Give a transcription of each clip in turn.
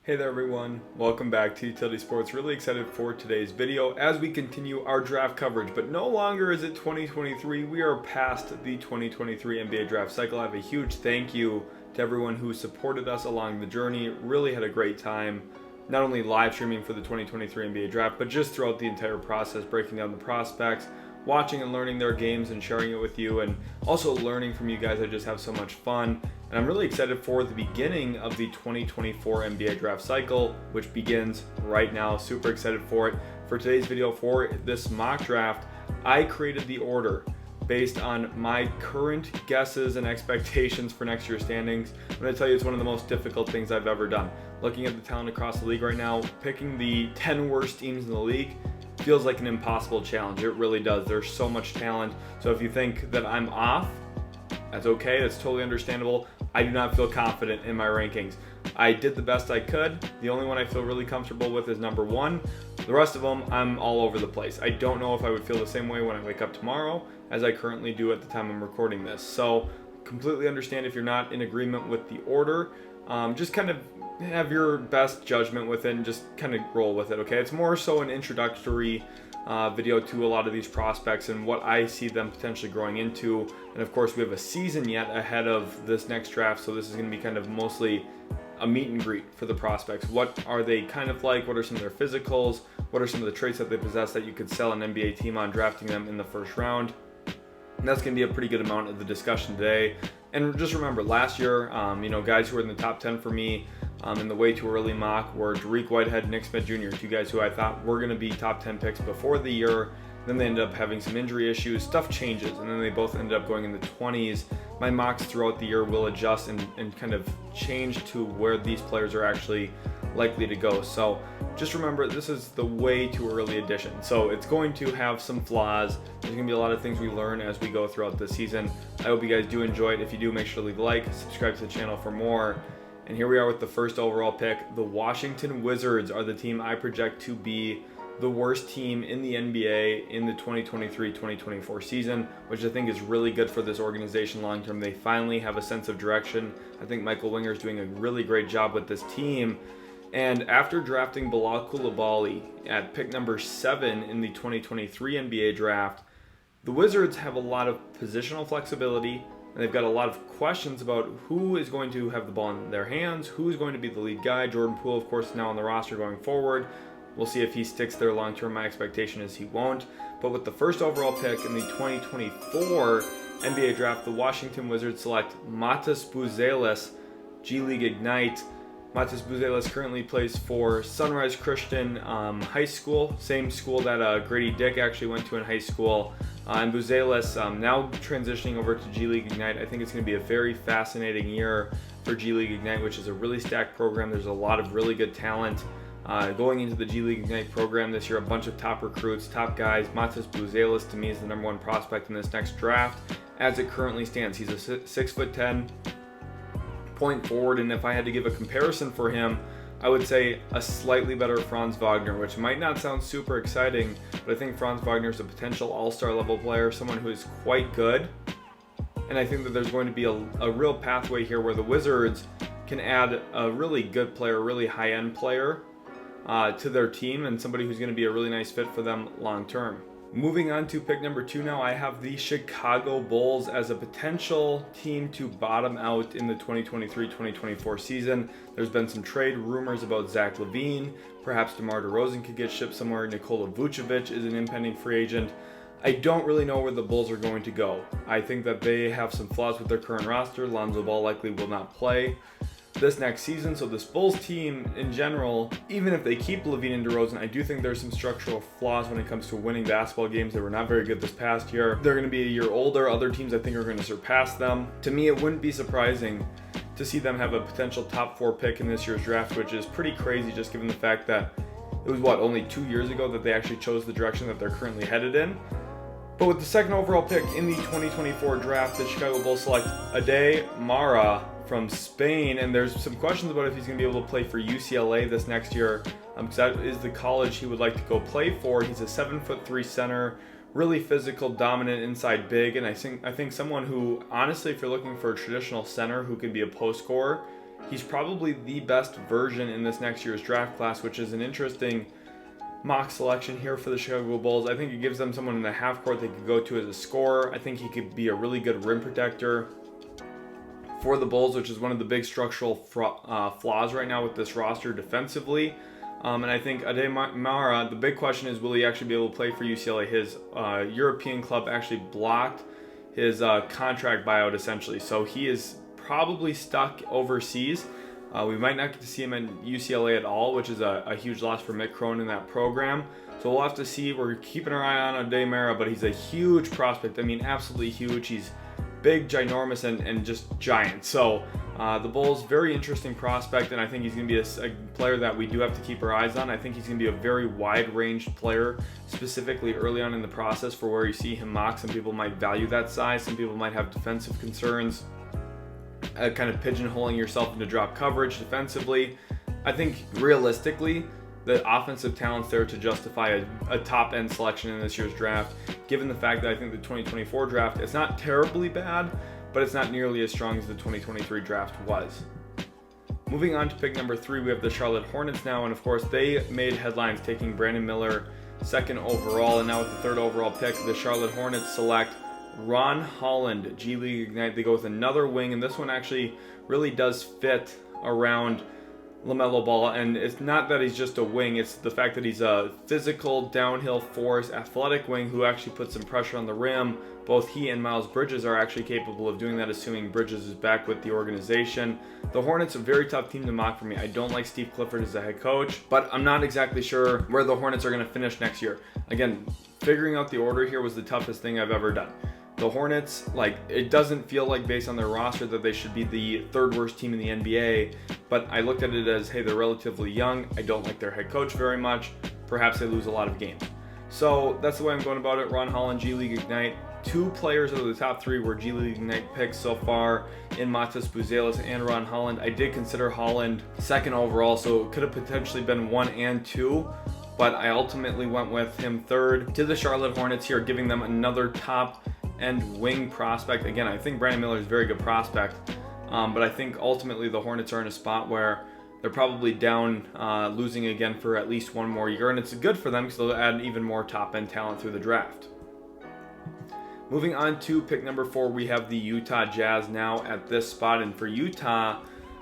Hey there everyone, welcome back to Utility Sports. Really excited for today's video as we continue our draft coverage, but no longer is it 2023, we are past the 2023 NBA draft cycle. I have a huge thank you to everyone who supported us along the journey. Really had a great time, not only live streaming for the 2023 NBA draft, but just throughout the entire process, breaking down the prospects, watching and learning their games and sharing it with you, and also learning from you guys. I just have so much fun. And I'm really excited for the beginning of the 2024 NBA draft cycle, which begins right now. Super excited for it. For today's video, for this mock draft, I created the order based on my current guesses and expectations for next year's standings. I'm going to tell you, it's one of the most difficult things I've ever done. Looking at the talent across the league right now, picking the 10 worst teams in the league feels like an impossible challenge. It really does. There's so much talent. So if you think that I'm off, that's okay. That's totally understandable. I do not feel confident in my rankings. I did the best I could. The only one I feel really comfortable with is number 1. The rest of them, I'm all over the place. I don't know if I would feel the same way when I wake up tomorrow as I currently do at the time I'm recording this. So completely understand if you're not in agreement with the order. Just kind of have your best judgment with it and just kind of roll with it, okay? It's more so an introductory video to a lot of these prospects and what I see them potentially growing into. And of course, we have a season yet ahead of this next draft, so this is going to be kind of mostly a meet and greet for the prospects. What are they kind of like? What are some of their physicals? What are some of the traits that they possess that you could sell an NBA team on drafting them in the first round? And that's going to be a pretty good amount of the discussion today. And just remember, last year, guys who were in the top 10 for me in the way too early mock were Dariq Whitehead, Nick Smith Jr., two guys who I thought were going to be top 10 picks before the year. Then they ended up having some injury issues, stuff changes, and then they both ended up going in the 20s. My mocks throughout the year will adjust and kind of change to where these players are actually likely to go. So just remember, this is the way too early edition. So it's going to have some flaws. There's going to be a lot of things we learn as we go throughout the season. I hope you guys do enjoy it. If you do, make sure to leave a like, subscribe to the channel for more. And here we are with the first overall pick. The Washington Wizards are the team I project to be the worst team in the NBA in the 2023-2024 season, which I think is really good for this organization long term. They finally have a sense of direction. I think Michael Winger is doing a really great job with this team. And after drafting Bilal Coulibaly at pick number 7 in the 2023 NBA draft, the Wizards have a lot of positional flexibility, and they've got a lot of questions about who is going to have the ball in their hands, who's going to be the lead guy. Jordan Poole, of course, is now on the roster going forward. We'll see if he sticks there long term. My expectation is he won't. But with the first overall pick in the 2024 NBA draft, the Washington Wizards select Matas Buzelis, G League Ignite. Matas Buzelis currently plays for Sunrise Christian High School, same school that Grady Dick actually went to in high school. And Buzelis now transitioning over to G League Ignite. I think it's going to be a very fascinating year for G League Ignite, which is a really stacked program. There's a lot of really good talent going into the G League Ignite program this year. A bunch of top recruits, top guys. Matas Buzelis to me is the number 1 prospect in this next draft as it currently stands. He's a 6'10" point forward, and if I had to give a comparison for him, I would say a slightly better Franz Wagner, which might not sound super exciting, but I think Franz Wagner is a potential all-star level player, someone who is quite good. And I think that there's going to be a real pathway here where the Wizards can add a really good player, a really high-end player to their team, and somebody who's going to be a really nice fit for them long-term. Moving on to pick number 2 now, I have the Chicago Bulls as a potential team to bottom out in the 2023-2024 season. There's been some trade rumors about Zach LaVine. Perhaps DeMar DeRozan could get shipped somewhere. Nikola Vucevic is an impending free agent. I don't really know where the Bulls are going to go. I think that they have some flaws with their current roster. Lonzo Ball likely will not play this next season. So this Bulls team in general, even if they keep LaVine and DeRozan, I do think there's some structural flaws when it comes to winning basketball games. They were not very good this past year. They're going to be a year older. Other teams I think are going to surpass them. To me, it wouldn't be surprising to see them have a potential top 4 pick in this year's draft, which is pretty crazy just given the fact that it was only 2 years ago that they actually chose the direction that they're currently headed in. But with the second overall pick in the 2024 draft, the Chicago Bulls select Aday from Spain, and there's some questions about if he's going to be able to play for UCLA this next year, because that is the college he would like to go play for. He's a 7'3" center, really physical, dominant inside big, and I think someone who, honestly, if you're looking for a traditional center who can be a post scorer, he's probably the best version in this next year's draft class, which is an interesting mock selection here for the Chicago Bulls. I think it gives them someone in the half court they could go to as a scorer. I think he could be a really good rim protector for the Bulls, which is one of the big structural flaws right now with this roster defensively. And I think Aday, the big question is, will he actually be able to play for UCLA? His European club actually blocked his contract buyout essentially, so he is probably stuck overseas. We might not get to see him in UCLA at all, which is a huge loss for Mick Cronin in that program. So we'll have to see. We're keeping our eye on Aday, but he's a huge prospect. I mean, absolutely huge. He's big, ginormous, and just giant. So the Bulls, very interesting prospect, and I think he's going to be a player that we do have to keep our eyes on. I think he's going to be a very wide-ranged player, specifically early on in the process for where you see him mocked. Some people might value that size. Some people might have defensive concerns, kind of pigeonholing yourself into drop coverage defensively. I think realistically, the offensive talent's there to justify a top-end selection in this year's draft, given the fact that I think the 2024 draft is not terribly bad, but it's not nearly as strong as the 2023 draft was. Moving on to pick number 3, we have the Charlotte Hornets now, and of course they made headlines taking Brandon Miller 2nd overall, and now with the 3rd overall pick, the Charlotte Hornets select Ron Holland, G League Ignite. They go with another wing, and this one actually really does fit around LaMelo Ball, and it's not that he's just a wing, it's the fact that he's a physical, downhill force, athletic wing who actually puts some pressure on the rim. Both he and Miles Bridges are actually capable of doing that, assuming Bridges is back with the organization. The Hornets are a very tough team to mock for me. I don't like Steve Clifford as a head coach, but I'm not exactly sure where the Hornets are going to finish next year. Again, figuring out the order here was the toughest thing I've ever done. The Hornets, it doesn't feel like based on their roster that they should be the 3rd worst team in the NBA, but I looked at it as, hey, they're relatively young. I don't like their head coach very much. Perhaps they lose a lot of games. So that's the way I'm going about it. Ron Holland, G League Ignite. 2 players out of the top 3 were G League Ignite picks so far in Matas Buzelis and Ron Holland. I did consider Holland 2nd overall, so it could have potentially been 1 and 2, but I ultimately went with him 3rd to the Charlotte Hornets here, giving them another top and wing prospect. Again, I think Brandon Miller is a very good prospect, but I think ultimately the Hornets are in a spot where they're probably down, losing again for at least 1 more year, and it's good for them because they'll add even more top-end talent through the draft. Moving on to pick number 4, we have the Utah Jazz now at this spot, and for Utah,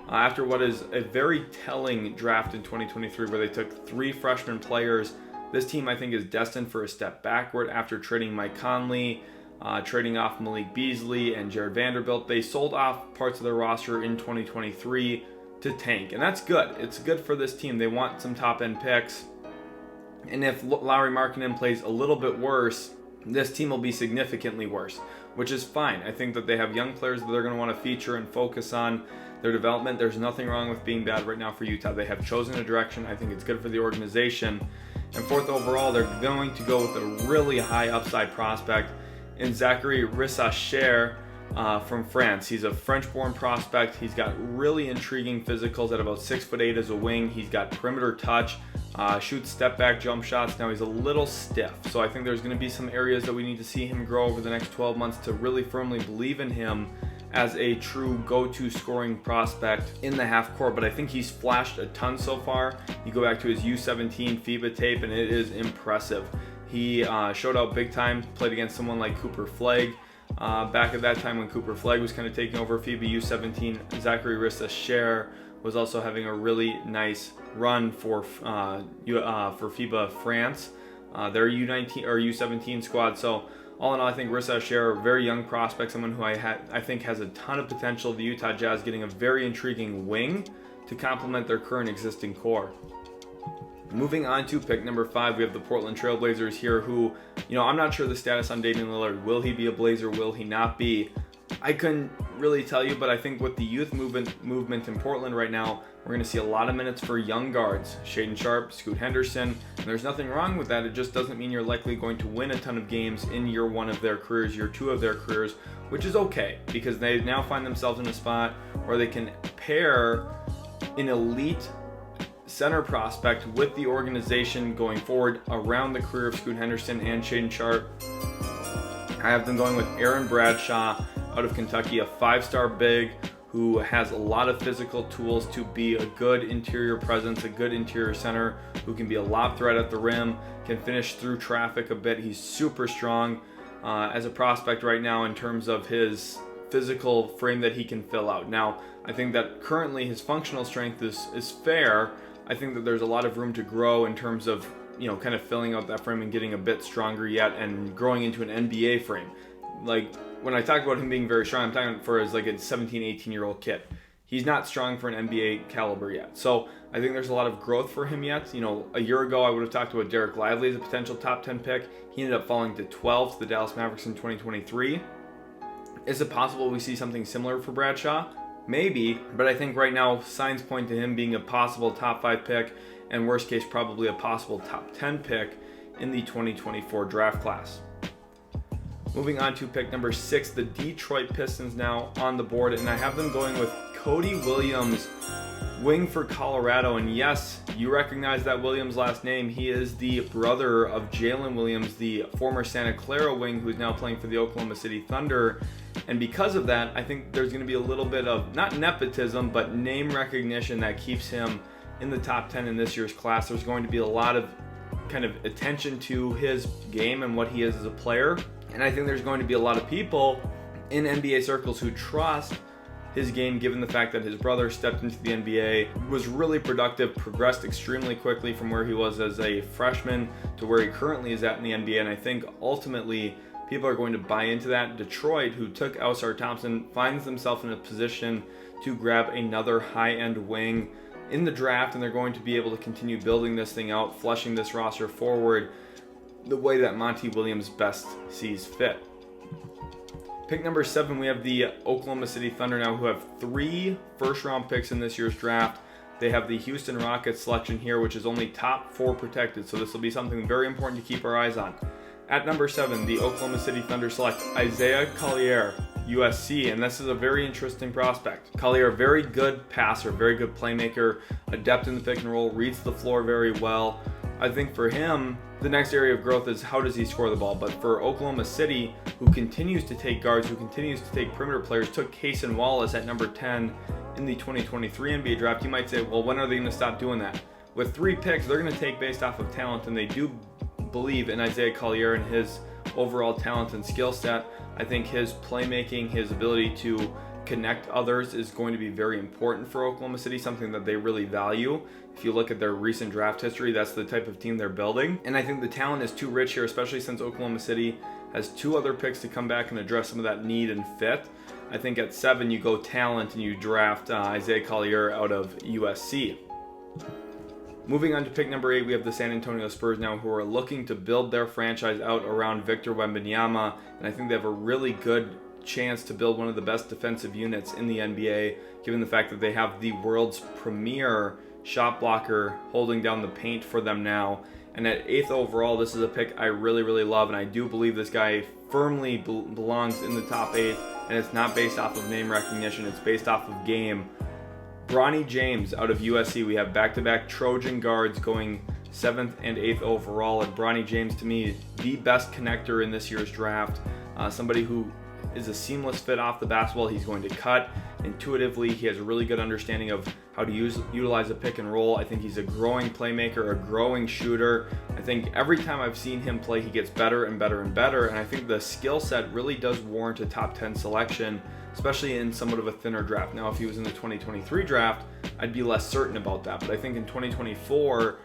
after what is a very telling draft in 2023 where they took 3 freshman players, this team I think is destined for a step backward after trading Mike Conley, trading off Malik Beasley and Jared Vanderbilt. They sold off parts of their roster in 2023 to tank, and that's good. It's good for this team. They want some top-end picks, and if Lauri Markkanen plays a little bit worse, this team will be significantly worse, which is fine. I think that they have young players that they're going to want to feature and focus on their development. There's nothing wrong with being bad right now for Utah. They have chosen a direction. I think it's good for the organization. And 4th overall, they're going to go with a really high upside prospect in Zaccharie Risacher from France. He's a French-born prospect. He's got really intriguing physicals at about 6'8" as a wing. He's got perimeter touch, shoots step-back jump shots. Now he's a little stiff, so I think there's going to be some areas that we need to see him grow over the next 12 months to really firmly believe in him as a true go-to scoring prospect in the half court, but I think he's flashed a ton so far. You go back to his U17 FIBA tape, and it is impressive. He showed out big time, played against someone like Cooper Flagg. Back at that time when Cooper Flagg was kind of taking over FIBA U17, Zaccharie Risacher was also having a really nice run for FIBA France, their U19 or U17 squad. So all in all, I think Risacher, a very young prospect, someone who I think has a ton of potential. The Utah Jazz getting a very intriguing wing to complement their current existing core. Moving on to pick number 5, we have the Portland Trail Blazers here who, I'm not sure the status on Damian Lillard. Will he be a Blazer? Will he not be? I couldn't really tell you, but I think with the youth movement in Portland right now, we're going to see a lot of minutes for young guards, Shaedon Sharpe, Scoot Henderson, and there's nothing wrong with that. It just doesn't mean you're likely going to win a ton of games in year 1 of their careers, year 2 of their careers, which is okay because they now find themselves in a spot where they can pair an elite center prospect with the organization going forward around the career of Scoot Henderson and Shaedon Sharpe. I have them going with Aaron Bradshaw out of Kentucky, a 5-star big who has a lot of physical tools to be a good interior presence, a good interior center, who can be a lob threat at the rim, can finish through traffic a bit. He's super strong as a prospect right now in terms of his physical frame that he can fill out. Now, I think that currently his functional strength is fair. I think that there's a lot of room to grow in terms of, kind of filling out that frame and getting a bit stronger yet and growing into an NBA frame. Like, when I talk about him being very strong, I'm talking for as like a 17, 18-year-old kid. He's not strong for an NBA caliber yet. So I think there's a lot of growth for him yet. A year ago, I would have talked about Derek Lively as a potential top 10 pick. He ended up falling to 12 to the Dallas Mavericks in 2023. Is it possible we see something similar for Bradshaw? Maybe, but I think right now signs point to him being a possible top 5 pick, and worst case, probably a possible top 10 pick in the 2024 draft class. Moving on to pick number 6, the Detroit Pistons now on the board, and I have them going with Cody Williams, wing for Colorado. And yes, you recognize that Williams last name. He is the brother of Jalen Williams, the former Santa Clara wing who's now playing for the Oklahoma City Thunder. And because of that, I think there's going to be a little bit of, not nepotism, but name recognition that keeps him in the top 10 in this year's class. There's going to be a lot of kind of attention to his game and what he is as a player. And I think there's going to be a lot of people in NBA circles who trust his game, given the fact that his brother stepped into the NBA, was really productive, progressed extremely quickly from where he was as a freshman to where he currently is at in the NBA. And I think ultimately people are going to buy into that. Detroit, who took Ausar Thompson, finds themselves in a position to grab another high-end wing in the draft, and they're going to be able to continue building this thing out, flushing this roster forward the way that Monty Williams best sees fit. Pick number 7, we have the Oklahoma City Thunder now, who have 3 first-round picks in this year's draft. They have the Houston Rockets selection here, which is only top 4 protected, so this will be something very important to keep our eyes on. At number 7, the Oklahoma City Thunder select Isaiah Collier, USC, and this is a very interesting prospect. Collier, very good passer, very good playmaker, adept in the pick and roll, reads the floor very well. I think for him, the next area of growth is how does he score the ball. But for Oklahoma City, who continues to take guards, who continues to take perimeter players, took Cason Wallace at number 10 in the 2023 NBA draft, you might say, well, when are they going to stop doing that? With 3 picks, they're going to take based off of talent, and they do believe in Isaiah Collier and his overall talent and skill set. I think his playmaking, his ability to connect others is going to be very important for Oklahoma City, something that they really value. If you look at their recent draft history, that's the type of team they're building. And I think the talent is too rich here, especially since Oklahoma City has 2 other picks to come back and address some of that need and fit. I think at 7, you go talent and you draft Isaiah Collier out of USC. Moving on to pick number 8, we have the San Antonio Spurs now, who are looking to build their franchise out around Victor Wembanyama, and I think they have a really good chance to build one of the best defensive units in the NBA, given the fact that they have the world's premier shot blocker holding down the paint for them now. And at 8th overall, this is a pick I really, really love, and I do believe this guy firmly belongs in the top 8, and it's not based off of name recognition, it's based off of game. Bronny James out of USC. We have back-to-back Trojan guards going 7th and 8th overall, and Bronny James, to me, the best connector in this year's draft. Somebody who is a seamless fit off the basketball. He's going to cut intuitively. He has a really good understanding of how to utilize a pick and roll. I think he's a growing playmaker, a growing shooter. I think every time I've seen him play, he gets better and better and better, and I think the skill set really does warrant a top 10 selection, especially in somewhat of a thinner draft. Now, if he was in the 2023 draft, I'd be less certain about that, but I think in 2024,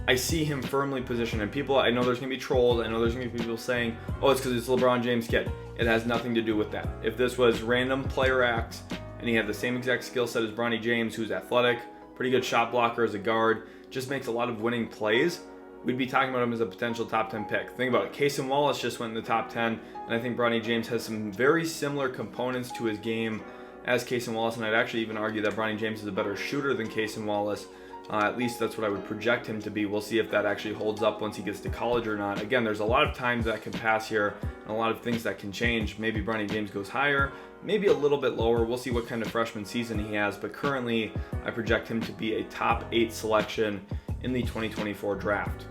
I see him firmly positioned, and people, I know there's going to be trolls, I know there's going to be people saying, oh, it's because it's LeBron James' kid. It has nothing to do with that. If this was random player X, and he had the same exact skill set as Bronny James, who's athletic, pretty good shot blocker as a guard, just makes a lot of winning plays, we'd be talking about him as a potential top 10 pick. Think about it. Cason Wallace just went in the top 10, and I think Bronny James has some very similar components to his game as Cason Wallace, and I'd actually even argue that Bronny James is a better shooter than Cason Wallace. At least that's what I would project him to be. We'll see if that actually holds up once he gets to college or not. Again, there's a lot of times that can pass here and a lot of things that can change. Maybe Bronny James goes higher, maybe a little bit lower. We'll see what kind of freshman season he has, but currently I project him to be a top 8 selection in the 2024 draft.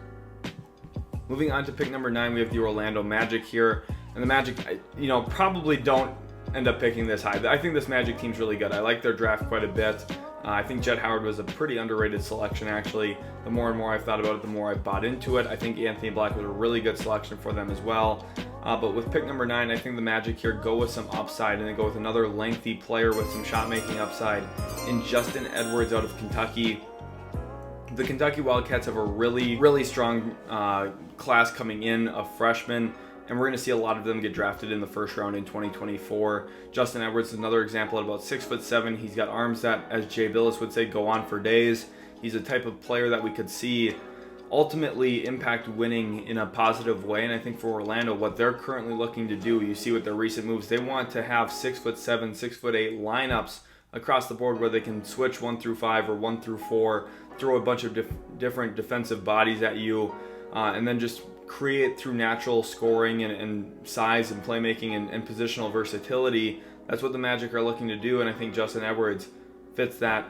Moving on to pick number 9, we have the Orlando Magic here. And the Magic, probably don't end up picking this high. I think this Magic team's really good. I like their draft quite a bit. I think Jett Howard was a pretty underrated selection, actually. The more and more I've thought about it, the more I've bought into it. I think Anthony Black was a really good selection for them as well. But with pick number 9, I think the Magic here go with some upside, and they go with another lengthy player with some shot-making upside in Justin Edwards out of Kentucky. The Kentucky Wildcats have a really strong class coming in of freshmen, and we're going to see a lot of them get drafted in the first round in 2024. Justin Edwards is another example at about 6'7". He's got arms that, as Jay Bilas would say, go on for days. He's a type of player that we could see ultimately impact winning in a positive way, and I think for Orlando, what they're currently looking to do, you see with their recent moves, they want to have 6'7", 6'8" lineups across the board where they can switch 1 through 5 or 1 through 4, throw a bunch of different defensive bodies at you, and then just create through natural scoring and size and playmaking and positional versatility. That's what the Magic are looking to do, and I think Justin Edwards fits that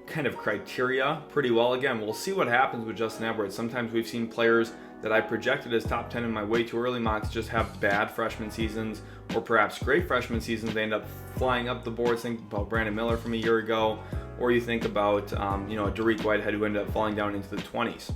kind of criteria pretty well. Again, we'll see what happens with Justin Edwards. Sometimes we've seen players that I projected as top 10 in my way too early mocks just have bad freshman seasons, or perhaps great freshman seasons. They end up flying up the boards. Think about Brandon Miller from a year ago, or you think about Dariq Whitehead, who ended up falling down into the 20s.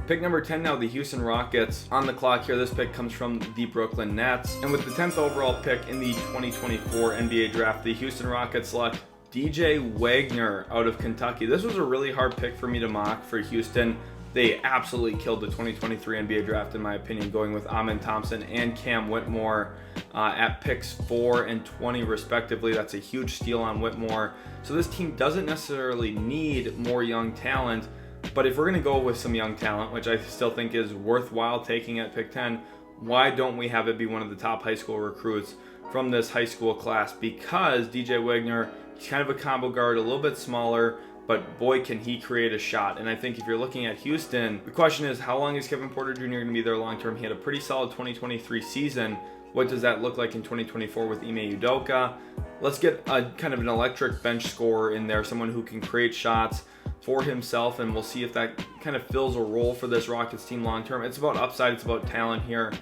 Pick number 10 now, the Houston Rockets. On the clock here, this pick comes from the Brooklyn Nets. And with the 10th overall pick in the 2024 NBA draft, the Houston Rockets select DJ Wagner out of Kentucky. This was a really hard pick for me to mock for Houston. They absolutely killed the 2023 NBA draft, in my opinion, going with Amen Thompson and Cam Whitmore at picks 4 and 20 respectively. That's a huge steal on Whitmore. So this team doesn't necessarily need more young talent, but if we're going to go with some young talent, which I still think is worthwhile taking at pick 10, why don't we have it be one of the top high school recruits from this high school class? Because DJ Wagner, he's kind of a combo guard, a little bit smaller, but boy, can he create a shot. And I think if you're looking at Houston, the question is, how long is Kevin Porter Jr. going to be there long term? He had a pretty solid 2023 season. What does that look like in 2024 with Ime Udoka? Let's get a kind of an electric bench scorer in there, someone who can create shots for himself, and we'll see if that kind of fills a role for this Rockets team long term. It's about upside, it's about talent here,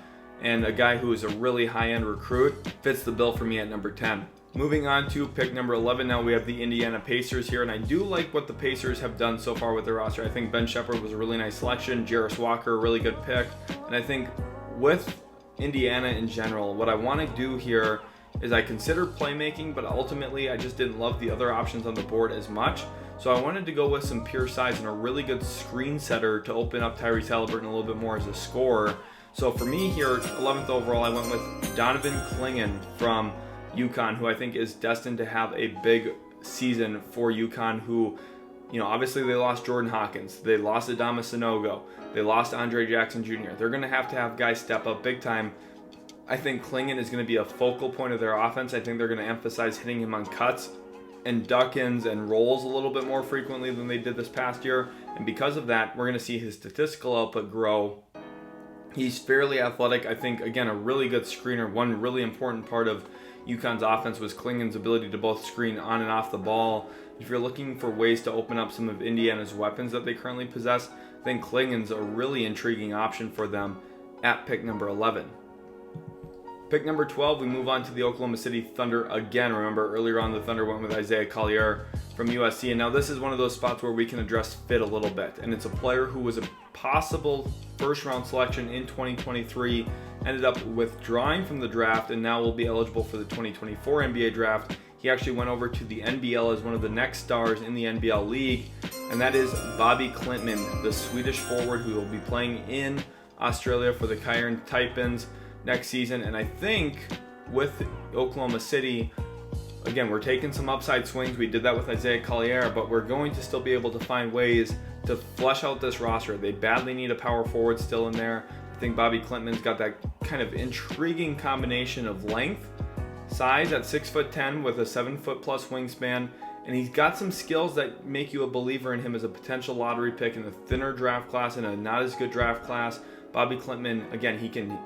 and a guy who is a really high-end recruit fits the bill for me at number 10. Moving on to pick number 11, now we have the Indiana Pacers here, and I do like what the Pacers have done so far with their roster. I think Ben Shepherd was a really nice selection, Jarris Walker, a really good pick, and I think with Indiana in general, what I want to do here is I considered playmaking, but ultimately I just didn't love the other options on the board as much. So I wanted to go with some pure size and a really good screen setter to open up Tyrese Halliburton a little bit more as a scorer. So for me here, 11th overall, I went with Donovan Clingan from UConn, who I think is destined to have a big season for UConn, who, obviously they lost Jordan Hawkins, they lost Adama Sanogo, they lost Andre Jackson Jr. They're going to have guys step up big time. I think Clingan is going to be a focal point of their offense. I think they're going to emphasize hitting him on cuts and duck-ins and rolls a little bit more frequently than they did this past year. And because of that, we're going to see his statistical output grow. He's fairly athletic. I think, again, a really good screener. One really important part of UConn's offense was Clingan's ability to both screen on and off the ball. If you're looking for ways to open up some of Indiana's weapons that they currently possess, I think Clingan's a really intriguing option for them at pick number 11. Pick number 12, we move on to the Oklahoma City Thunder again. Remember, earlier on the Thunder went with Isaiah Collier from USC, and now this is one of those spots where we can address fit a little bit. And it's a player who was a possible first-round selection in 2023, ended up withdrawing from the draft, and now will be eligible for the 2024 NBA draft. He actually went over to the NBL as one of the next stars in the NBL league, and that is Bobi Klintman, the Swedish forward who will be playing in Australia for the Kaiern Taipans next season. And I think with Oklahoma City, again, we're taking some upside swings. We did that with Isaiah Collier, but we're going to still be able to find ways to flesh out this roster. They badly need a power forward still in there. I think Bobi Klintman's got that kind of intriguing combination of length, size at 6'10" with a 7-foot plus wingspan, and he's got some skills that make you a believer in him as a potential lottery pick in a thinner draft class and a not as good draft class. Bobi Klintman, again, he can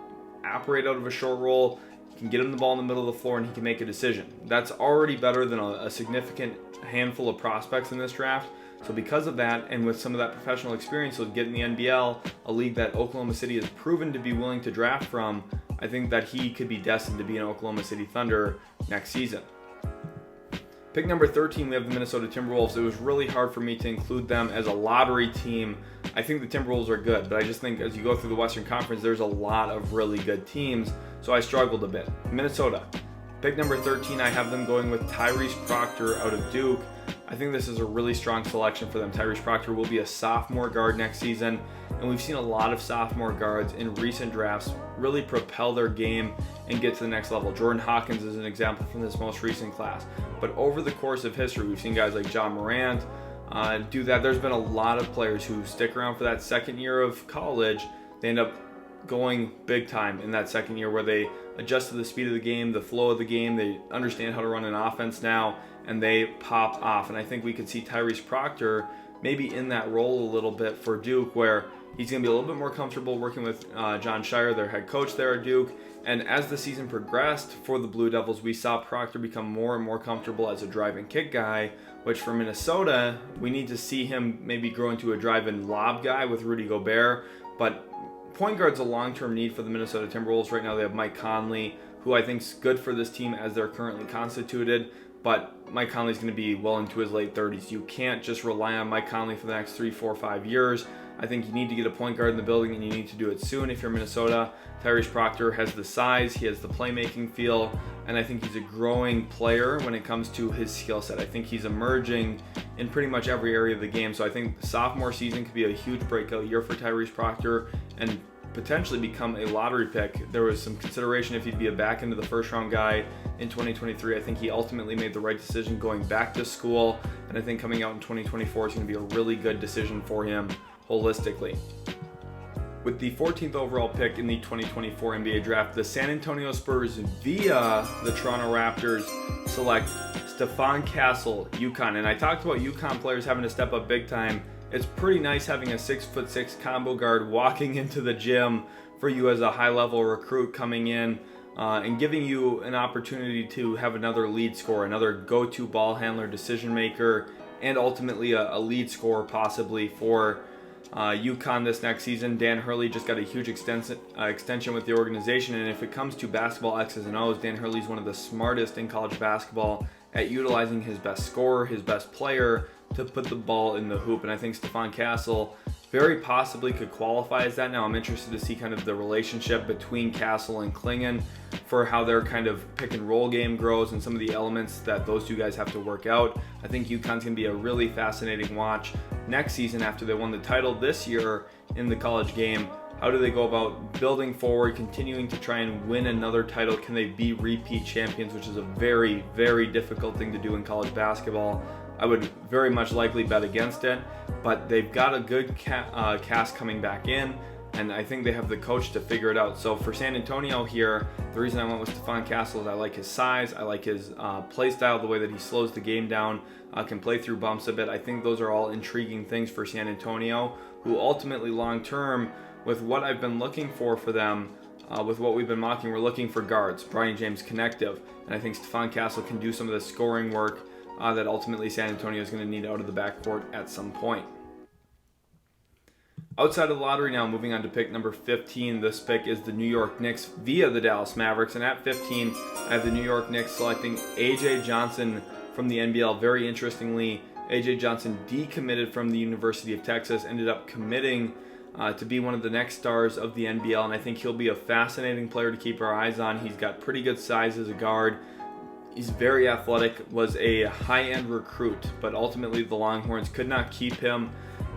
operate out of a short roll, can get him the ball in the middle of the floor, and he can make a decision. That's already better than a significant handful of prospects in this draft. So because of that, and with some of that professional experience he'll get in the NBL, a league that Oklahoma City has proven to be willing to draft from, I think that he could be destined to be an Oklahoma City Thunder next season. Pick number 13, we have the Minnesota Timberwolves. It was really hard for me to include them as a lottery team. I think the Timberwolves are good, but I just think as you go through the Western Conference, there's a lot of really good teams, so I struggled a bit. Minnesota. Pick number 13, I have them going with Tyrese Proctor out of Duke. I think this is a really strong selection for them. Tyrese Proctor will be a sophomore guard next season, and we've seen a lot of sophomore guards in recent drafts really propel their game and get to the next level. Jordan Hawkins is an example from this most recent class. But over the course of history, we've seen guys like John Morant do that. There's been a lot of players who stick around for that second year of college. They end up going big time in that second year where they adjust to the speed of the game, the flow of the game. They understand how to run an offense now, and they pop off. And I think we could see Tyrese Proctor maybe in that role a little bit for Duke, where he's going to be a little bit more comfortable working with John Shire, their head coach there at Duke. And as the season progressed for the Blue Devils, we saw Proctor become more and more comfortable as a drive and kick guy, which for Minnesota, we need to see him maybe grow into a drive and lob guy with Rudy Gobert. But point guard's a long-term need for the Minnesota Timberwolves. Right now they have Mike Conley, who I think is good for this team as they're currently constituted. But Mike Conley's going to be well into his late 30s. You can't just rely on Mike Conley for the next 3, 4, 5 years. I think you need to get a point guard in the building, and you need to do it soon if you're Minnesota. Tyrese Proctor has the size, he has the playmaking feel, and I think he's a growing player when it comes to his skill set. I think he's emerging in pretty much every area of the game. So I think the sophomore season could be a huge breakout year for Tyrese Proctor and potentially become a lottery pick. There was some consideration if he'd be a back into the first round guy in 2023. I think he ultimately made the right decision going back to school, and I think coming out in 2024 is going to be a really good decision for him holistically. With the 14th overall pick in the 2024 NBA draft, the San Antonio Spurs via the Toronto Raptors select Stephon Castle, UConn. And I talked about UConn players having to step up big time. It's pretty nice having a 6'6" combo guard walking into the gym for you as a high-level recruit coming in and giving you an opportunity to have another lead scorer, another go-to ball handler, decision maker, and ultimately a lead scorer possibly for UConn this next season. Dan Hurley just got a huge extension with the organization, and if it comes to basketball X's and O's, Dan Hurley's one of the smartest in college basketball at utilizing his best scorer, his best player, to put the ball in the hoop. And I think Stephon Castle very possibly could qualify as that. Now I'm interested to see kind of the relationship between Castle and Clingan for how their kind of pick and roll game grows and some of the elements that those two guys have to work out. I think UConn's going to be a really fascinating watch next season after they won the title this year in the college game. How do they go about building forward, continuing to try and win another title? Can they be repeat champions, which is a very, very difficult thing to do in college basketball? I would very much likely bet against it, but they've got a good cast coming back in, and I think they have the coach to figure it out. So for San Antonio here, the reason I went with Stephon Castle is I like his size, I like his play style, the way that he slows the game down, can play through bumps a bit. I think those are all intriguing things for San Antonio, who ultimately long-term, with what I've been looking for them, with what we've been mocking, we're looking for guards, Brian James connective, and I think Stephon Castle can do some of the scoring work that ultimately San Antonio is going to need out of the backcourt at some point. Outside of the lottery now, moving on to pick number 15. This pick is the New York Knicks via the Dallas Mavericks, and at 15, I have the New York Knicks selecting A.J. Johnson from the NBL. Very interestingly, A.J. Johnson decommitted from the University of Texas, ended up committing to be one of the next stars of the NBL, and I think he'll be a fascinating player to keep our eyes on. He's got pretty good size as a guard. He's very athletic, was a high-end recruit, but ultimately the Longhorns could not keep him.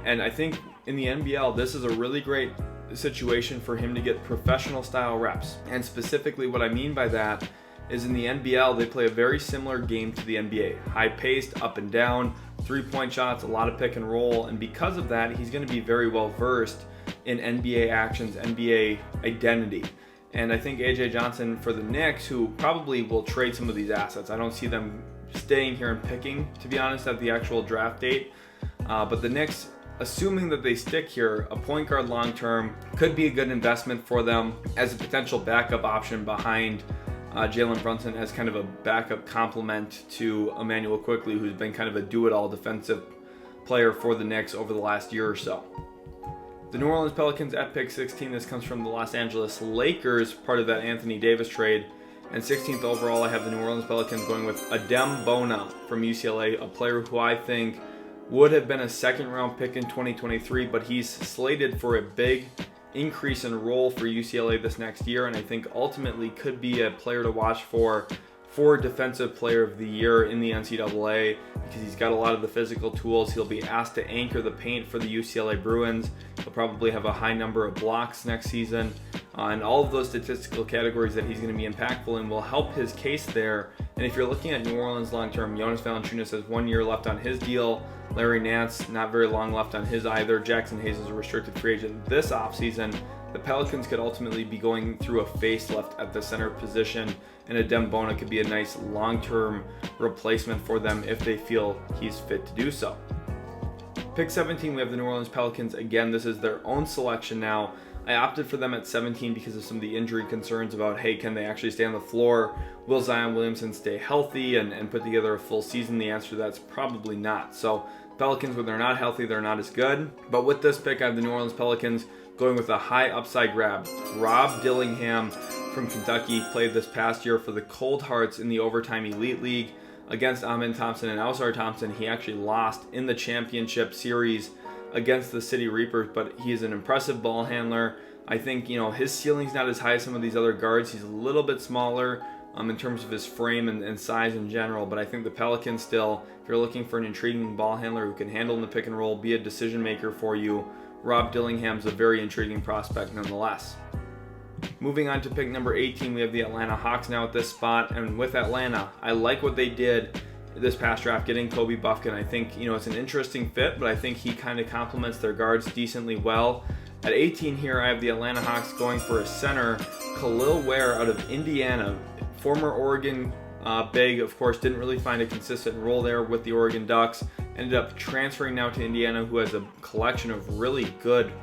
And I think in the NBL, this is a really great situation for him to get professional-style reps. And specifically what I mean by that is in the NBL, they play a very similar game to the NBA. High-paced, up and down, three-point shots, a lot of pick and roll. And because of that, he's going to be very well-versed in NBA actions, NBA identity. And I think A.J. Johnson for the Knicks, who probably will trade some of these assets. I don't see them staying here and picking, to be honest, at the actual draft date. But the Knicks, assuming that they stick here, a point guard long-term could be a good investment for them as a potential backup option behind Jalen Brunson as kind of a backup complement to Emmanuel Quickley, who's been kind of a do-it-all defensive player for the Knicks over the last year or so. The New Orleans Pelicans at pick 16. This comes from the Los Angeles Lakers, part of that Anthony Davis trade. And 16th overall, I have the New Orleans Pelicans going with Adem Bona from UCLA, a player who I think would have been a second-round pick in 2023, but he's slated for a big increase in role for UCLA this next year, and I think ultimately could be a player to watch for Defensive Player of the Year in the NCAA, because he's got a lot of the physical tools. He'll be asked to anchor the paint for the UCLA Bruins. He'll probably have a high number of blocks next season, and all of those statistical categories that he's going to be impactful in will help his case there. And if you're looking at New Orleans long-term, Jonas Valanciunas has 1 year left on his deal. Larry Nance, not very long left on his either. Jackson Hayes is a restricted free agent this offseason. The Pelicans could ultimately be going through a facelift at the center position, and Adem Bona could be a nice long-term replacement for them if they feel he's fit to do so. Pick 17, we have the New Orleans Pelicans. Again, this is their own selection now. I opted for them at 17 because of some of the injury concerns about, hey, can they actually stay on the floor? Will Zion Williamson stay healthy and put together a full season? The answer to that's probably not. So Pelicans, when they're not healthy, they're not as good. But with this pick, I have the New Orleans Pelicans going with a high upside grab. Rob Dillingham from Kentucky played this past year for the Cold Hearts in the Overtime Elite League against Amen Thompson and Ausar Thompson. He actually lost in the championship series against the City Reapers, but he is an impressive ball handler. I think, his ceiling's not as high as some of these other guards. He's a little bit smaller in terms of his frame and size in general, but I think the Pelicans still, if you're looking for an intriguing ball handler who can handle in the pick and roll, be a decision maker for you, Rob Dillingham's a very intriguing prospect nonetheless. Moving on to pick number 18, we have the Atlanta Hawks now at this spot, and with Atlanta, I like what they did this past draft, getting Kobe Buffkin. I think, it's an interesting fit, but I think he kind of complements their guards decently well. At 18 here, I have the Atlanta Hawks going for a center, Kel'el Ware out of Indiana, former Oregon big, of course, didn't really find a consistent role there with the Oregon Ducks, ended up transferring now to Indiana, who has a collection of really good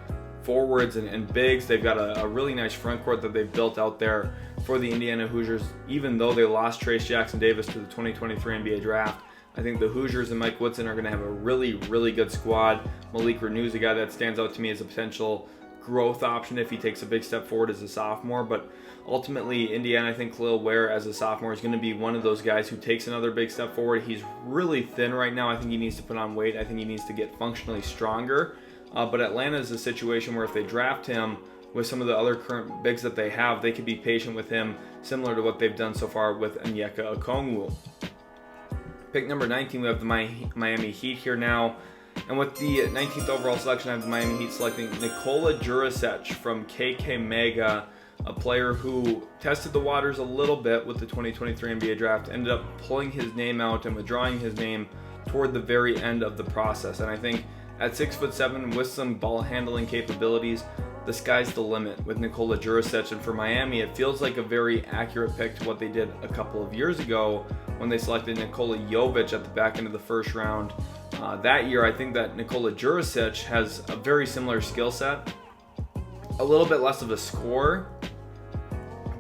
forwards and bigs. They've got a really nice front court that they've built out there for the Indiana Hoosiers, even though they lost Trace Jackson Davis to the 2023 NBA draft. I think the Hoosiers and Mike Woodson are going to have a really, really good squad. Malik Renew's a guy that stands out to me as a potential growth option if he takes a big step forward as a sophomore, but ultimately Indiana, I think Kel'el Ware as a sophomore is going to be one of those guys who takes another big step forward. He's really thin right now. I think he needs to put on weight. I think he needs to get functionally stronger. But Atlanta is a situation where if they draft him with some of the other current bigs that they have, they could be patient with him, similar to what they've done so far with Onyeka Okongwu. Pick number 19, we have the Miami Heat here now. And with the 19th overall selection, I have the Miami Heat selecting Nikola Jurisic from KK Mega, a player who tested the waters a little bit with the 2023 NBA draft, ended up pulling his name out and withdrawing his name toward the very end of the process. And I think at 6'7" with some ball handling capabilities, the sky's the limit with Nikola Jurisic. And for Miami, it feels like a very accurate pick to what they did a couple of years ago when they selected Nikola Jovic at the back end of the first round. That year, I think that Nikola Jurisic has a very similar skill set, a little bit less of a scorer,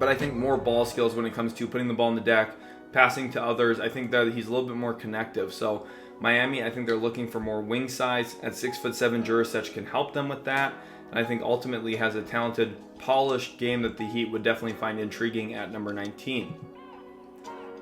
but I think more ball skills when it comes to putting the ball on the deck, passing to others. I think that he's a little bit more connective. So Miami, I think they're looking for more wing size. At 6'7", Jurisic can help them with that. And I think ultimately has a talented, polished game that the Heat would definitely find intriguing at number 19.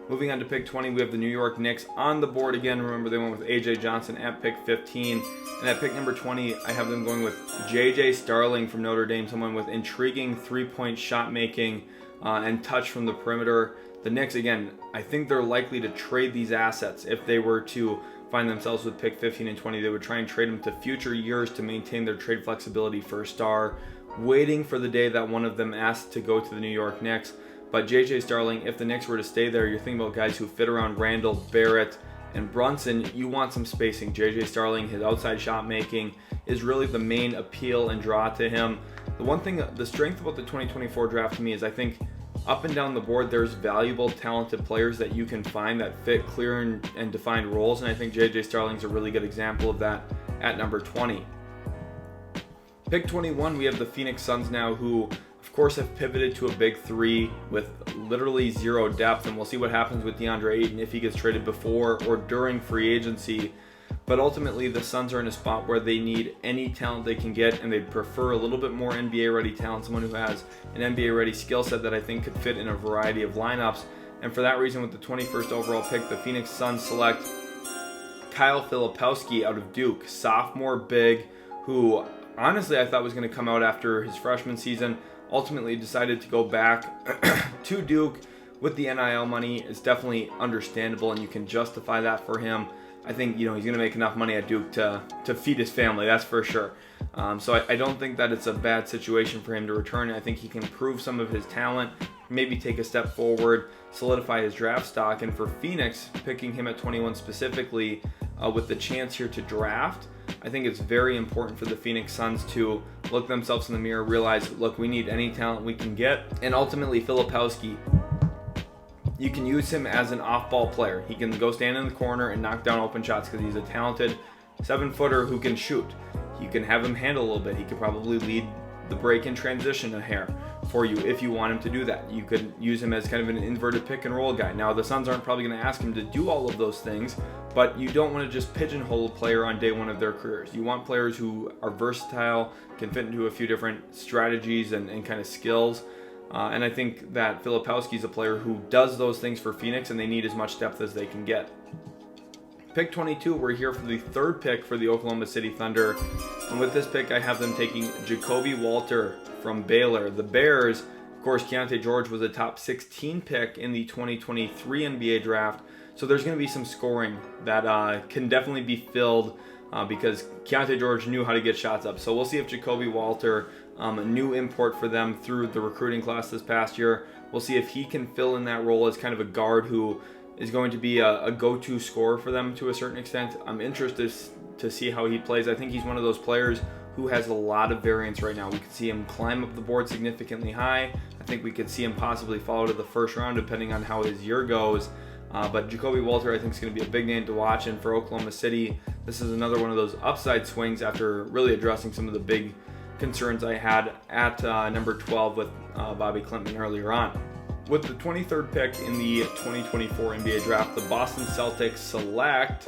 Moving on to pick 20, we have the New York Knicks on the board again. Remember, they went with A.J. Johnson at pick 15. And at pick number 20, I have them going with J.J. Starling from Notre Dame, someone with intriguing three-point shot making and touch from the perimeter. The Knicks, again, I think they're likely to trade these assets. If they were to find themselves with pick 15 and 20, they would try and trade them to future years to maintain their trade flexibility for a star, waiting for the day that one of them asked to go to the New York Knicks. But J.J. Starling, if the Knicks were to stay there, you're thinking about guys who fit around Randall, Barrett, and Brunson. You want some spacing. J.J. Starling, his outside shot making is really the main appeal and draw to him. The one thing, the strength about the 2024 draft to me is I think up and down the board, there's valuable, talented players that you can find that fit clear and defined roles, and I think J.J. Starling's a really good example of that at number 20. Pick 21, we have the Phoenix Suns now, who of course have pivoted to a big three with literally zero depth, and we'll see what happens with DeAndre Ayton if he gets traded before or during free agency. But ultimately, the Suns are in a spot where they need any talent they can get, and they prefer a little bit more NBA-ready talent, someone who has an NBA-ready skill set that I think could fit in a variety of lineups. And for that reason, with the 21st overall pick, the Phoenix Suns select Kyle Filipowski out of Duke, sophomore big, who honestly I thought was going to come out after his freshman season. Ultimately decided to go back to Duke with the NIL money. It's definitely understandable, and you can justify that for him. I think he's going to make enough money at Duke to feed his family, that's for sure. So I don't think that it's a bad situation for him to return. I think he can prove some of his talent, maybe take a step forward, solidify his draft stock. And for Phoenix, picking him at 21 specifically with the chance here to draft, I think it's very important for the Phoenix Suns to look themselves in the mirror, realize, look, we need any talent we can get. And ultimately, Filipowski, you can use him as an off-ball player. He can go stand in the corner and knock down open shots because he's a talented 7-footer who can shoot. You can have him handle a little bit. He could probably lead the break in transition a hair for you if you want him to do that. You could use him as kind of an inverted pick and roll guy. Now, the Suns aren't probably going to ask him to do all of those things, but you don't want to just pigeonhole a player on day one of their careers. You want players who are versatile, can fit into a few different strategies and kind of skills. And I think that Filipowski is a player who does those things for Phoenix, and they need as much depth as they can get. Pick 22, we're here for the third pick for the Oklahoma City Thunder. And with this pick, I have them taking Jacoby Walter from Baylor. The Bears, of course, Keontae George was a top 16 pick in the 2023 NBA draft. So there's going to be some scoring that can definitely be filled because Keontae George knew how to get shots up. So we'll see if Jacoby Walter, a new import for them through the recruiting class this past year, we'll see if he can fill in that role as kind of a guard who is going to be a go-to scorer for them to a certain extent. I'm interested to see how he plays. I think he's one of those players who has a lot of variance right now. We could see him climb up the board significantly high. I think we could see him possibly fall to the first round depending on how his year goes. But Jacoby Walter, I think, is going to be a big name to watch. And for Oklahoma City, this is another one of those upside swings after really addressing some of the big concerns I had at number 12 with Bobi Klintman earlier on. With the 23rd pick in the 2024 NBA draft, the Boston Celtics select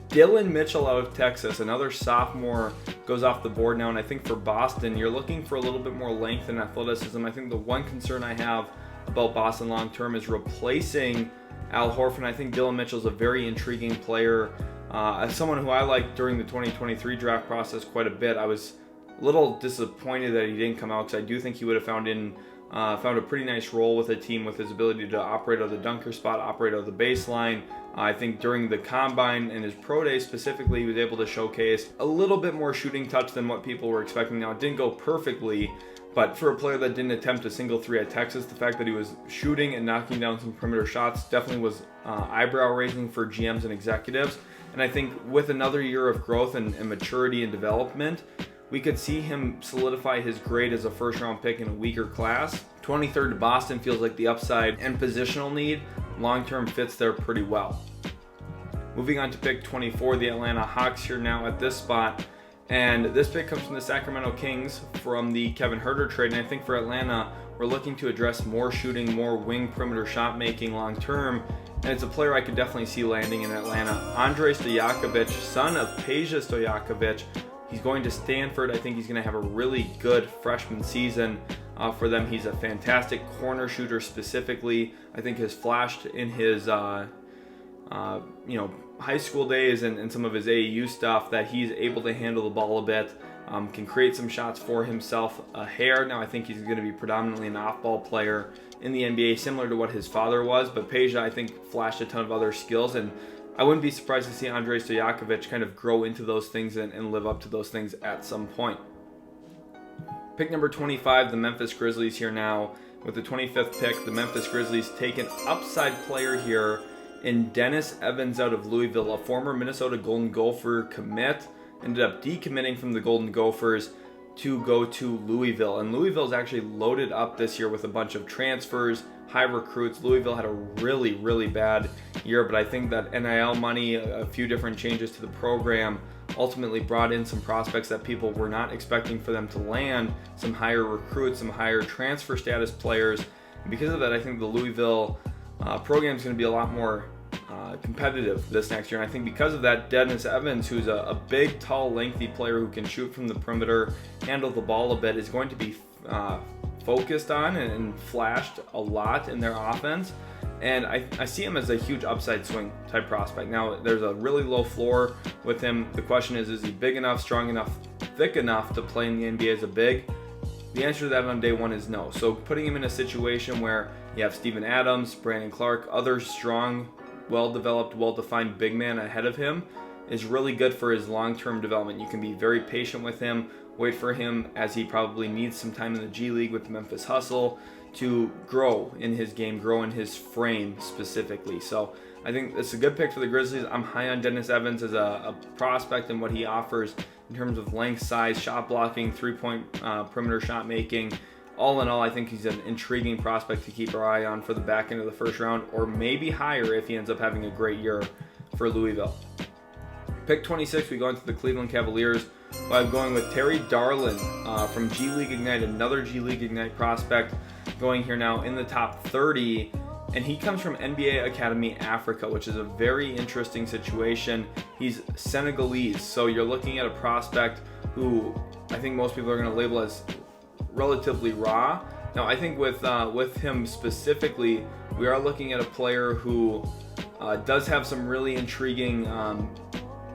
Dillon Mitchell out of Texas. Another sophomore goes off the board now, and I think for Boston, you're looking for a little bit more length and athleticism. I think the one concern I have about Boston long term is replacing Al Horford. I think Dillon Mitchell is a very intriguing player. As someone who I liked during the 2023 draft process quite a bit, I was a little disappointed that he didn't come out because I do think he would have found a pretty nice role with a team with his ability to operate out of the dunker spot, operate out of the baseline. I think during the combine and his pro day specifically, he was able to showcase a little bit more shooting touch than what people were expecting. Now, it didn't go perfectly, but for a player that didn't attempt a single three at Texas, the fact that he was shooting and knocking down some perimeter shots definitely was eyebrow raising for GMs and executives. And I think with another year of growth and maturity and development, we could see him solidify his grade as a first-round pick in a weaker class. 23rd to Boston feels like the upside and positional need long-term fits there pretty well. Moving on to pick 24, the Atlanta Hawks here now at this spot. And this pick comes from the Sacramento Kings from the Kevin Huerter trade. And I think for Atlanta, we're looking to address more shooting, more wing perimeter shot making long-term. And it's a player I could definitely see landing in Atlanta. Andrei Stojakovic, son of Peja Stojakovic. He's going to Stanford. I think he's going to have a really good freshman season for them. He's a fantastic corner shooter specifically. I think has flashed in his high school days and some of his AAU stuff that he's able to handle the ball a bit, can create some shots for himself a hair. Now I think he's going to be predominantly an off-ball player in the NBA, similar to what his father was, but Peja, I think, flashed a ton of other skills, and I wouldn't be surprised to see Andrei Stojakovic kind of grow into those things and live up to those things at some point. Pick number 25, the Memphis Grizzlies here now. With the 25th pick, the Memphis Grizzlies take an upside player here in Dennis Evans out of Louisville, a former Minnesota Golden Gopher commit, ended up decommitting from the Golden Gophers to go to Louisville. And Louisville's actually loaded up this year with a bunch of transfers, high recruits. Louisville had a really, really bad year, but I think that NIL money, a few different changes to the program, ultimately brought in some prospects that people were not expecting for them to land, some higher recruits, some higher transfer status players. And because of that, I think the Louisville program is going to be a lot more competitive this next year. And I think because of that, Dennis Evans, who's a big, tall, lengthy player who can shoot from the perimeter, handle the ball a bit, is going to be focused on and flashed a lot in their offense. And I see him as a huge upside swing type prospect. Now, there's a really low floor with him. The question is he big enough, strong enough, thick enough to play in the NBA as a big? The answer to that on day one is no. So putting him in a situation where you have Steven Adams, Brandon Clark, other strong, well-developed, well-defined big man ahead of him is really good for his long-term development. You can be very patient with him, wait for him as he probably needs some time in the G League with the Memphis Hustle to grow in his game, grow in his frame specifically. So I think it's a good pick for the Grizzlies. I'm high on Dennis Evans as a prospect and what he offers in terms of length, size, shot blocking, three-point perimeter shot making. All in all, I think he's an intriguing prospect to keep our eye on for the back end of the first round, or maybe higher if he ends up having a great year for Louisville. Pick 26, we go into the Cleveland Cavaliers. I'm going with Terry Darlin from G League Ignite, another G League Ignite prospect, going here now in the top 30. And he comes from NBA Academy Africa, which is a very interesting situation. He's Senegalese, so you're looking at a prospect who I think most people are going to label as relatively raw. Now, I think with him specifically, we are looking at a player who does have some really intriguing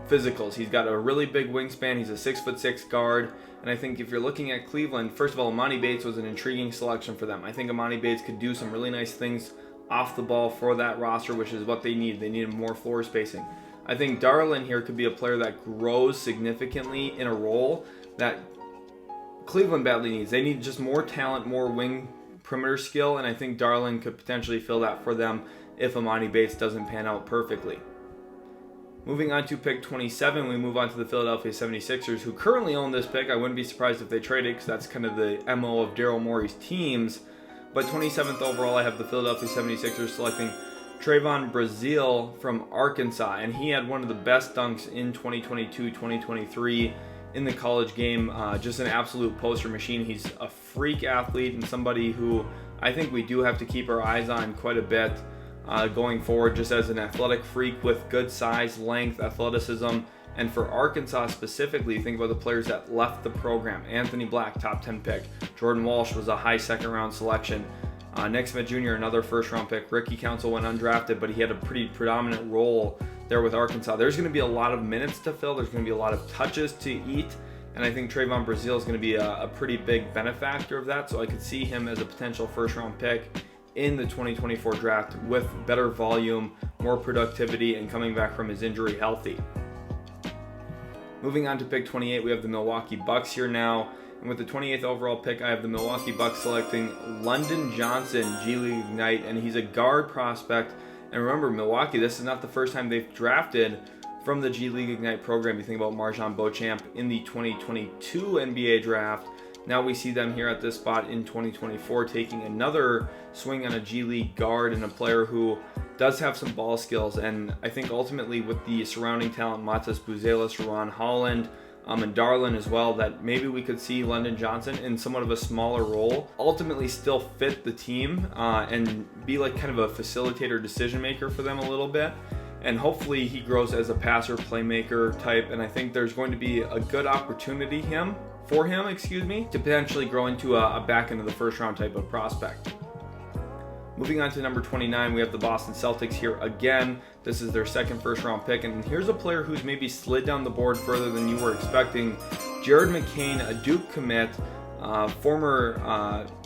physicals. He's got a really big wingspan. He's a 6'6" guard. And I think if you're looking at Cleveland, first of all, Emoni Bates was an intriguing selection for them. I think Emoni Bates could do some really nice things off the ball for that roster, which is what they need. They need more floor spacing. I think Darlin here could be a player that grows significantly in a role that Cleveland badly needs. They need just more talent, more wing perimeter skill, and I think Darlin could potentially fill that for them if Emoni Bates doesn't pan out perfectly. Moving on to pick 27, we move on to the Philadelphia 76ers, who currently own this pick. I wouldn't be surprised if they trade it because that's kind of the MO of Daryl Morey's teams. But 27th overall, I have the Philadelphia 76ers selecting Trayvon Brazile from Arkansas. And he had one of the best dunks in 2022-2023 in the college game. Just an absolute poster machine. He's a freak athlete and somebody who I think we do have to keep our eyes on quite a bit going forward, just as an athletic freak with good size, length, athleticism. And for Arkansas specifically, think about the players that left the program. Anthony Black, top 10 pick. Jordan Walsh was a high second-round selection. Nick Smith Jr., another first-round pick. Ricky Council went undrafted, but he had a pretty predominant role there with Arkansas. There's going to be a lot of minutes to fill. There's going to be a lot of touches to eat. And I think Trayvon Brazile is going to be a pretty big benefactor of that. So I could see him as a potential first-round pick in the 2024 draft with better volume, more productivity, and coming back from his injury healthy. Moving on to pick 28, we have the Milwaukee Bucks here now. And with the 28th overall pick, I have the Milwaukee Bucks selecting London Johnson, G League Ignite, and he's a guard prospect. And remember, Milwaukee, this is not the first time they've drafted from the G League Ignite program. You think about Marjon Beauchamp in the 2022 NBA draft. Now we see them here at this spot in 2024 taking another swing on a G League guard and a player who does have some ball skills. And I think ultimately with the surrounding talent, Matas Buzelis, Ron Holland, and Darlin as well, that maybe we could see London Johnson in somewhat of a smaller role ultimately still fit the team and be like kind of a facilitator, decision maker for them a little bit. And hopefully he grows as a passer, playmaker type. And I think there's going to be a good opportunity for him, to potentially grow into a back end of the first round type of prospect. Moving on to number 29, we have the Boston Celtics here again. This is their second first round pick, and here's a player who's maybe slid down the board further than you were expecting. Jared McCain, a Duke commit, former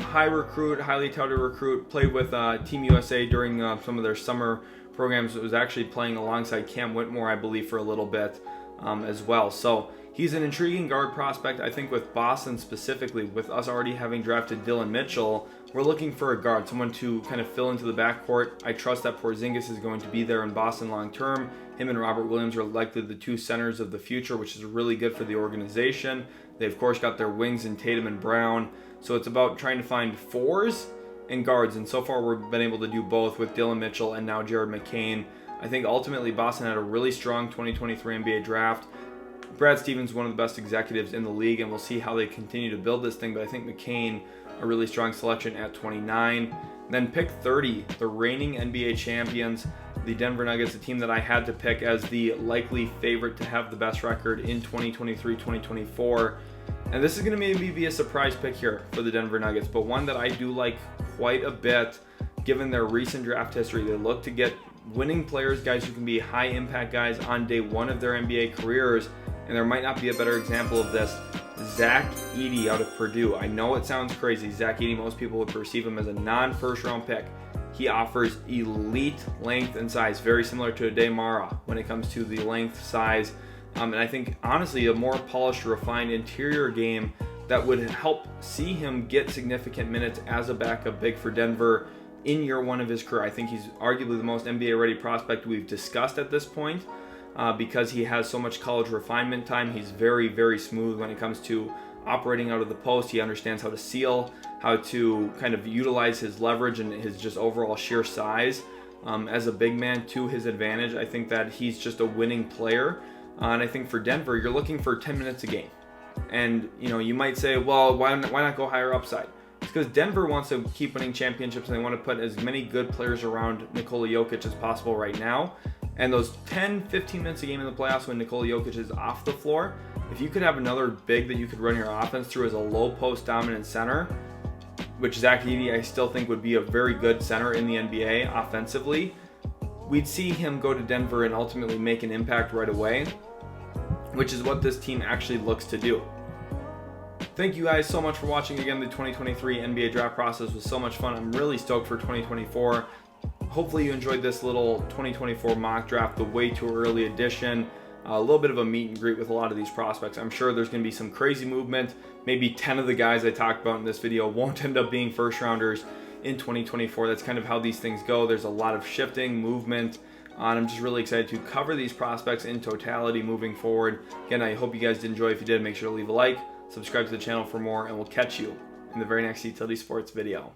highly touted recruit, played with Team USA during some of their summer programs. It was actually playing alongside Cam Whitmore, I believe, for a little bit as well. So he's an intriguing guard prospect. I think with Boston specifically, with us already having drafted Dylan Mitchell, we're looking for a guard, someone to kind of fill into the backcourt. I trust that Porzingis is going to be there in Boston long term. Him and Robert Williams are likely the two centers of the future, which is really good for the organization. They, of course, got their wings in Tatum and Brown. So it's about trying to find fours and guards. And so far, we've been able to do both with Dylan Mitchell and now Jared McCain. I think ultimately Boston had a really strong 2023 NBA draft. Brad Stevens, one of the best executives in the league, and we'll see how they continue to build this thing. But I think McCain, a really strong selection at 29. Then pick 30, the reigning NBA champions, the Denver Nuggets, a team that I had to pick as the likely favorite to have the best record in 2023-2024. And this is going to maybe be a surprise pick here for the Denver Nuggets, but one that I do like quite a bit given their recent draft history. They look to get winning players, guys who can be high impact guys on day one of their NBA careers, and there might not be a better example of this. Zaccharie out of Purdue. I know it sounds crazy. Zaccharie, most people would perceive him as a non-first round pick. He offers elite length and size, very similar to Aday when it comes to the length, size, and I think honestly a more polished, refined interior game that would help see him get significant minutes as a backup big for Denver in year one of his career. I think he's arguably the most NBA ready prospect we've discussed at this point because he has so much college refinement time. He's very, very smooth when it comes to operating out of the post. He understands how to seal, how to kind of utilize his leverage and his just overall sheer size as a big man to his advantage. I think that he's just a winning player. And I think for Denver, you're looking for 10 minutes a game. And, you know, you might say, well, why not go higher upside? It's because Denver wants to keep winning championships and they want to put as many good players around Nikola Jokic as possible right now. And those 10, 15 minutes a game in the playoffs when Nikola Jokic is off the floor, if you could have another big that you could run your offense through as a low post dominant center, which Zaccharie I still think would be a very good center in the NBA offensively, we'd see him go to Denver and ultimately make an impact right away, which is what this team actually looks to do. Thank you guys so much for watching again. The 2023 NBA draft process was so much fun. I'm really stoked for 2024. Hopefully you enjoyed this little 2024 mock draft, the way too early edition. A little bit of a meet and greet with a lot of these prospects. I'm sure there's going to be some crazy movement. Maybe 10 of the guys I talked about in this video won't end up being first rounders in 2024. That's kind of how these things go. There's a lot of shifting, movement, and I'm just really excited to cover these prospects in totality moving forward. Again, I hope you guys did enjoy. If you did, make sure to leave a like, subscribe to the channel for more, and we'll catch you in the very next Utility Sports video.